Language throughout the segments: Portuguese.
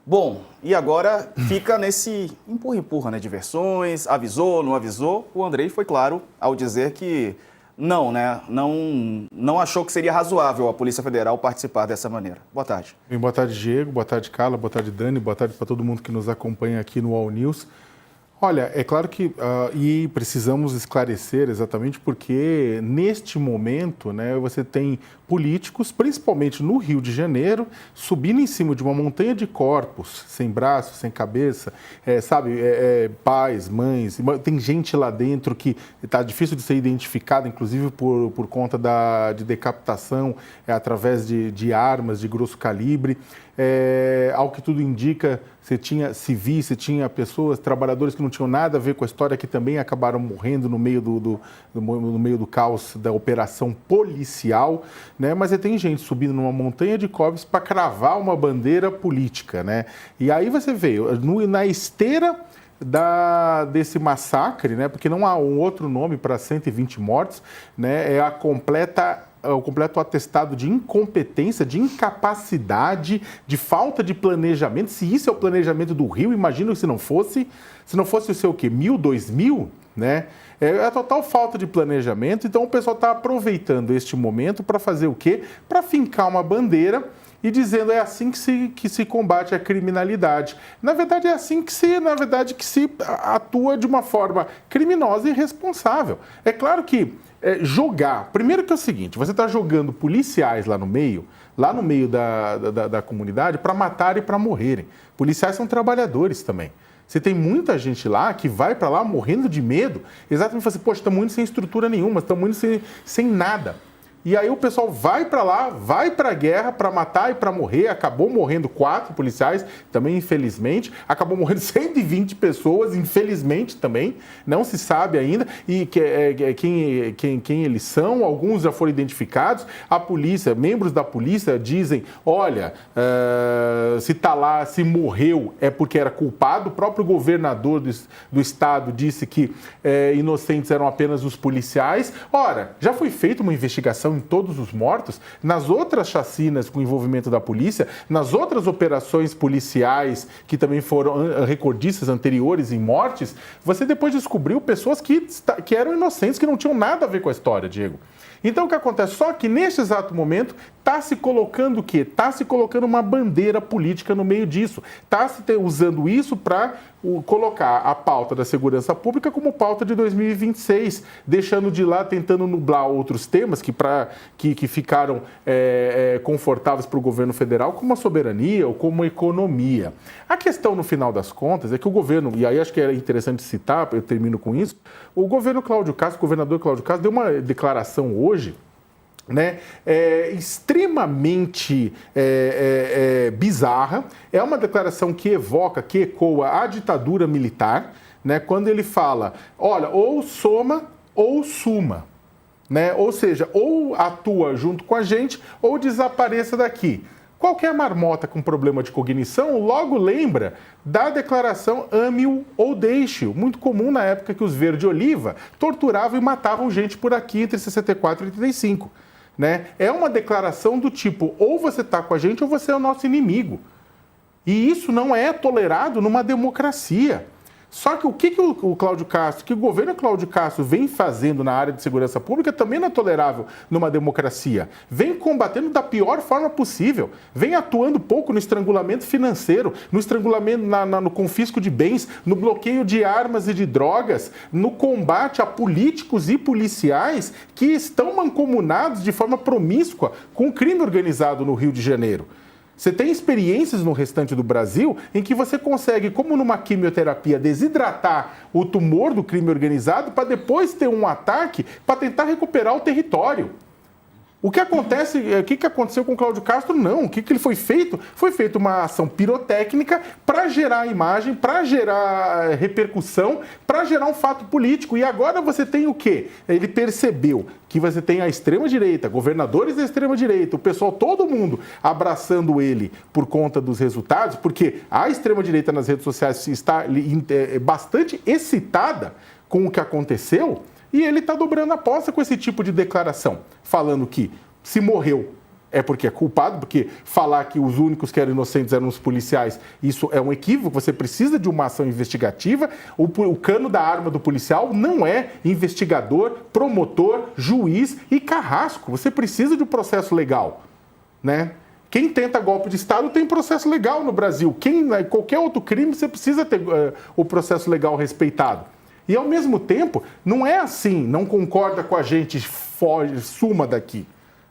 Bom, e agora fica nesse empurra-empurra, né, de versões, avisou, não avisou. O Andrei foi claro ao dizer que não, né, não achou que seria razoável a Polícia Federal participar dessa maneira. Boa tarde. Bem, boa tarde, Diego, boa tarde, Carla, boa tarde, Dani, boa tarde para todo mundo que nos acompanha aqui no All News. Olha, é claro que e precisamos esclarecer exatamente porque neste momento, né, você tem políticos, principalmente no Rio de Janeiro, subindo em cima de uma montanha de corpos, sem braços, sem cabeça, pais, mães, tem gente lá dentro que está difícil de ser identificada, inclusive por conta de decapitação através de armas de grosso calibre. Ao que tudo indica, você tinha civis, você tinha pessoas, trabalhadores que não tinham nada a ver com a história, que também acabaram morrendo no meio do caos da operação policial, né? Mas você tem gente subindo numa montanha de corpos para cravar uma bandeira política, né? E aí você vê, na esteira desse massacre, né? Porque não há um outro nome para 120 mortes, né? É o completo atestado de incompetência, de incapacidade, de falta de planejamento. Se isso é o planejamento do Rio, imagina se não fosse o seu quê? 1000, 2000, né? É a total falta de planejamento. Então o pessoal está aproveitando este momento para fazer o quê? Para fincar uma bandeira e dizendo é assim que se combate a criminalidade. Na verdade, é assim que se atua de uma forma criminosa e irresponsável. É claro que primeiro que é o seguinte, você está jogando policiais lá no meio da comunidade para matar e para morrerem. Policiais são trabalhadores também. Você tem muita gente lá que vai para lá morrendo de medo, exatamente assim, poxa, estamos indo sem estrutura nenhuma, estamos indo sem nada. E aí o pessoal vai para lá, vai para a guerra para matar e para morrer. Acabou morrendo 4 policiais, também infelizmente. Acabou morrendo 120 pessoas, infelizmente também. Não se sabe ainda e quem eles são. Alguns já foram identificados. A polícia, membros da polícia dizem, olha, se está lá, se morreu é porque era culpado. O próprio governador do estado disse que inocentes eram apenas os policiais. Ora, já foi feita uma investigação em todos os mortos, nas outras chacinas com envolvimento da polícia, nas outras operações policiais que também foram recordistas anteriores em mortes, você depois descobriu pessoas que eram inocentes, que não tinham nada a ver com a história, Diego. Então o que acontece? Só que neste exato momento está se colocando o quê? Está se colocando uma bandeira política no meio disso. Está se usando isso para colocar a pauta da segurança pública como pauta de 2026, deixando de lá, tentando nublar outros temas que ficaram confortáveis para o governo federal, como a soberania ou como a economia. A questão, no final das contas, é que o governo, e aí acho que é interessante citar, eu termino com isso, o governador Cláudio Castro deu uma declaração hoje, né, extremamente bizarra. É uma declaração que ecoa a ditadura militar, né, quando ele fala, olha, ou soma ou suma, né, ou seja, ou atua junto com a gente ou desapareça daqui. Qualquer marmota com problema de cognição logo lembra da declaração ame-o ou deixe-o, muito comum na época que os verde-oliva torturavam e matavam gente por aqui entre 64 e 85. Né? É uma declaração do tipo, ou você está com a gente ou você é o nosso inimigo. E isso não é tolerado numa democracia. Só que o que o Cláudio Castro, que o governo Cláudio Castro vem fazendo na área de segurança pública também não é tolerável numa democracia. Vem combatendo da pior forma possível. Vem atuando pouco no estrangulamento financeiro, no estrangulamento, no confisco de bens, no bloqueio de armas e de drogas, no combate a políticos e policiais que estão mancomunados de forma promíscua com o crime organizado no Rio de Janeiro. Você tem experiências no restante do Brasil em que você consegue, como numa quimioterapia, desidratar o tumor do crime organizado para depois ter um ataque para tentar recuperar o território. O que aconteceu com o Cláudio Castro? Não. O que ele foi feito? Foi feita uma ação pirotécnica para gerar imagem, para gerar repercussão, para gerar um fato político. E agora você tem o quê? Ele percebeu que você tem a extrema-direita, governadores da extrema-direita, o pessoal, todo mundo abraçando ele por conta dos resultados, porque a extrema-direita nas redes sociais está bastante excitada com o que aconteceu. E ele está dobrando a aposta com esse tipo de declaração, falando que se morreu é porque é culpado, porque falar que os únicos que eram inocentes eram os policiais, isso é um equívoco, você precisa de uma ação investigativa. O cano da arma do policial não é investigador, promotor, juiz e carrasco. Você precisa de um processo legal, né? Quem tenta golpe de Estado tem processo legal no Brasil. Qualquer outro crime, você precisa ter o processo legal respeitado. E, ao mesmo tempo, não é assim, não concorda com a gente, foge, suma daqui,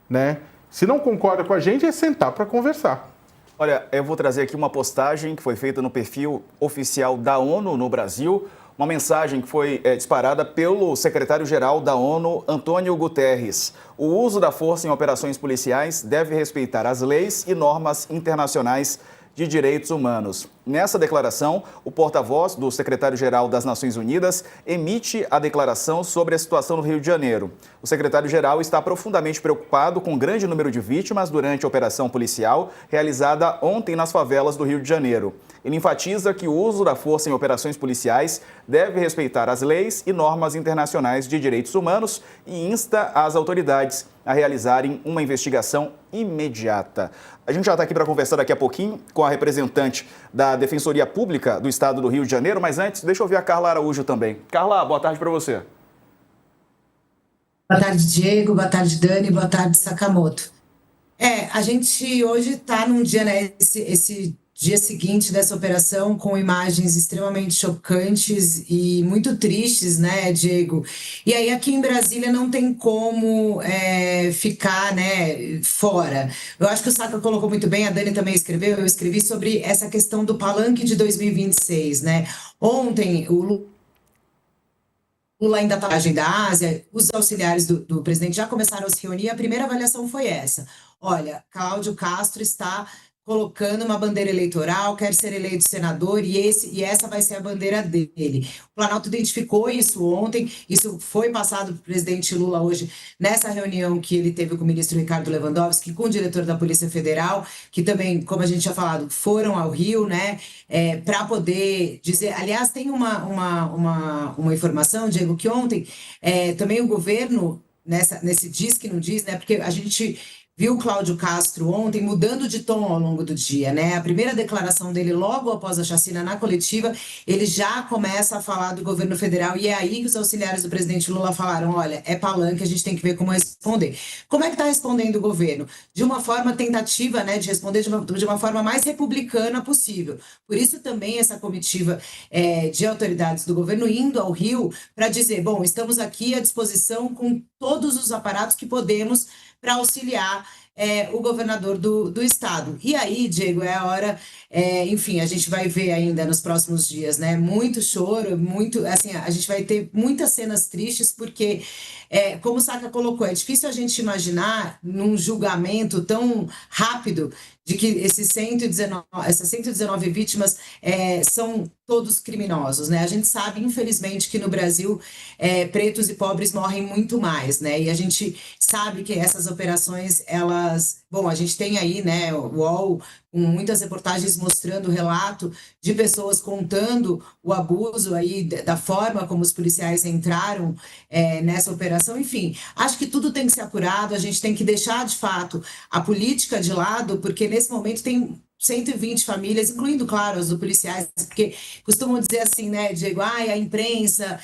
né? Se não concorda com a gente, é sentar para conversar. Olha, eu vou trazer aqui uma postagem que foi feita no perfil oficial da ONU no Brasil, uma mensagem que foi disparada pelo secretário-geral da ONU, Antônio Guterres. O uso da força em operações policiais deve respeitar as leis e normas internacionais de direitos humanos. Nessa declaração, o porta-voz do secretário-geral das Nações Unidas emite a declaração sobre a situação no Rio de Janeiro. O secretário-geral está profundamente preocupado com o grande número de vítimas durante a operação policial realizada ontem nas favelas do Rio de Janeiro. Ele enfatiza que o uso da força em operações policiais deve respeitar as leis e normas internacionais de direitos humanos e insta as autoridades a realizarem uma investigação imediata. A gente já está aqui para conversar daqui a pouquinho com a representante da Defensoria Pública do Estado do Rio de Janeiro, mas antes, deixa eu ouvir a Carla Araújo também. Carla, boa tarde para você. Boa tarde, Diego. Boa tarde, Dani. Boa tarde, Sakamoto. A gente hoje está num dia, né, esse dia seguinte dessa operação, com imagens extremamente chocantes e muito tristes, né, Diego? E aí aqui em Brasília não tem como ficar, né, fora. Eu acho que o Saka colocou muito bem, a Dani também escreveu, eu escrevi sobre essa questão do palanque de 2026, né? Ontem, o Lula ainda está na agenda da Ásia, os auxiliares do presidente já começaram a se reunir, a primeira avaliação foi essa. Olha, Cláudio Castro está colocando uma bandeira eleitoral, quer ser eleito senador e essa vai ser a bandeira dele. O Planalto identificou isso ontem, isso foi passado para o presidente Lula hoje, nessa reunião que ele teve com o ministro Ricardo Lewandowski, com o diretor da Polícia Federal, que também, como a gente tinha falado, foram ao Rio, né, para poder dizer... Aliás, tem uma informação, Diego, que ontem também o governo, nesse diz que não diz, né, porque a gente viu o Cláudio Castro ontem mudando de tom ao longo do dia, né? A primeira declaração dele, logo após a chacina na coletiva, ele já começa a falar do governo federal e é aí que os auxiliares do presidente Lula falaram, olha, é palanque, a gente tem que ver como responder. Como é que está respondendo o governo? De uma forma tentativa, né, de responder de uma forma mais republicana possível. Por isso também essa comitiva de autoridades do governo indo ao Rio para dizer, bom, estamos aqui à disposição com todos os aparatos que podemos para auxiliar o governador do estado. E aí, Diego, é a hora, enfim, a gente vai ver ainda nos próximos dias, né? Muito choro, muito, assim, a gente vai ter muitas cenas tristes, porque, como o Saka colocou, é difícil a gente imaginar num julgamento tão rápido de que essas 119 vítimas são todos criminosos, né? A gente sabe, infelizmente, que no Brasil pretos e pobres morrem muito mais, né? E a gente sabe que essas operações, bom, a gente tem aí, né, o UOL, com muitas reportagens mostrando o relato de pessoas contando o abuso aí, da forma como os policiais entraram nessa operação. Enfim, acho que tudo tem que ser apurado, a gente tem que deixar, de fato, a política de lado, porque nesse momento tem 120 famílias, incluindo, claro, as do policiais, porque costumam dizer assim, né, Diego, a imprensa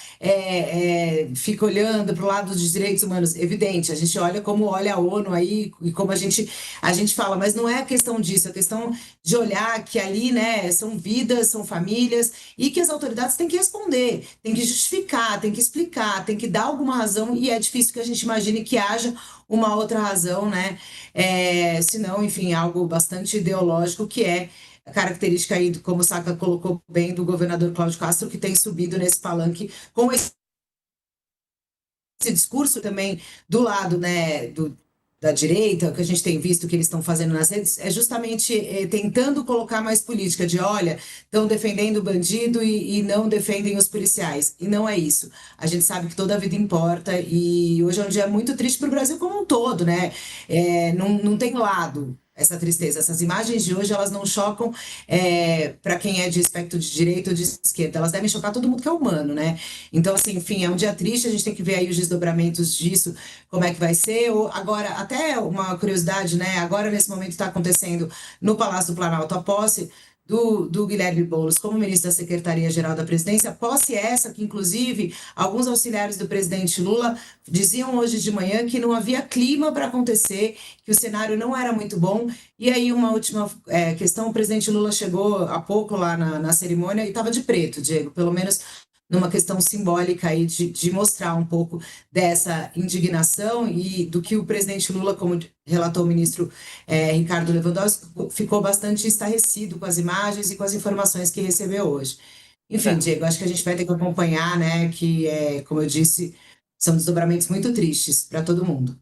fica olhando para o lado dos direitos humanos. Evidente, a gente olha como olha a ONU aí, e como a gente fala, mas não é a questão disso, é a questão de olhar que ali, né, são vidas, são famílias, e que as autoridades têm que responder, têm que justificar, têm que explicar, têm que dar alguma razão, e é difícil que a gente imagine que haja uma outra razão, né? Senão, enfim, algo bastante ideológico, que é a característica aí, como o Saka colocou bem, do governador Cláudio Castro, que tem subido nesse palanque com esse discurso também do lado, né, da direita, que a gente tem visto que eles estão fazendo nas redes, é justamente tentando colocar mais política de, olha, estão defendendo o bandido e não defendem os policiais. E não é isso. A gente sabe que toda a vida importa e hoje é um dia muito triste para o Brasil como um todo, né? Não tem lado. essa tristeza. Essas imagens de hoje, elas não chocam para quem é de espectro de direita ou de esquerda, elas devem chocar todo mundo que é humano, né? Então, assim, enfim, é um dia triste, a gente tem que ver aí os desdobramentos disso, como é que vai ser. Agora, até uma curiosidade, né? Agora, nesse momento, está acontecendo no Palácio do Planalto a posse do Guilherme Boulos como ministro da Secretaria-Geral da Presidência, posse essa que, inclusive, alguns auxiliares do presidente Lula diziam hoje de manhã que não havia clima para acontecer, que o cenário não era muito bom. E aí, uma última questão, o presidente Lula chegou há pouco lá na cerimônia e estava de preto, Diego, pelo menos numa questão simbólica aí de mostrar um pouco dessa indignação e do que o presidente Lula, como relatou o ministro Ricardo Lewandowski, ficou bastante estarrecido com as imagens e com as informações que recebeu hoje. Enfim, Diego, acho que a gente vai ter que acompanhar, né, que, como eu disse, são desdobramentos muito tristes para todo mundo.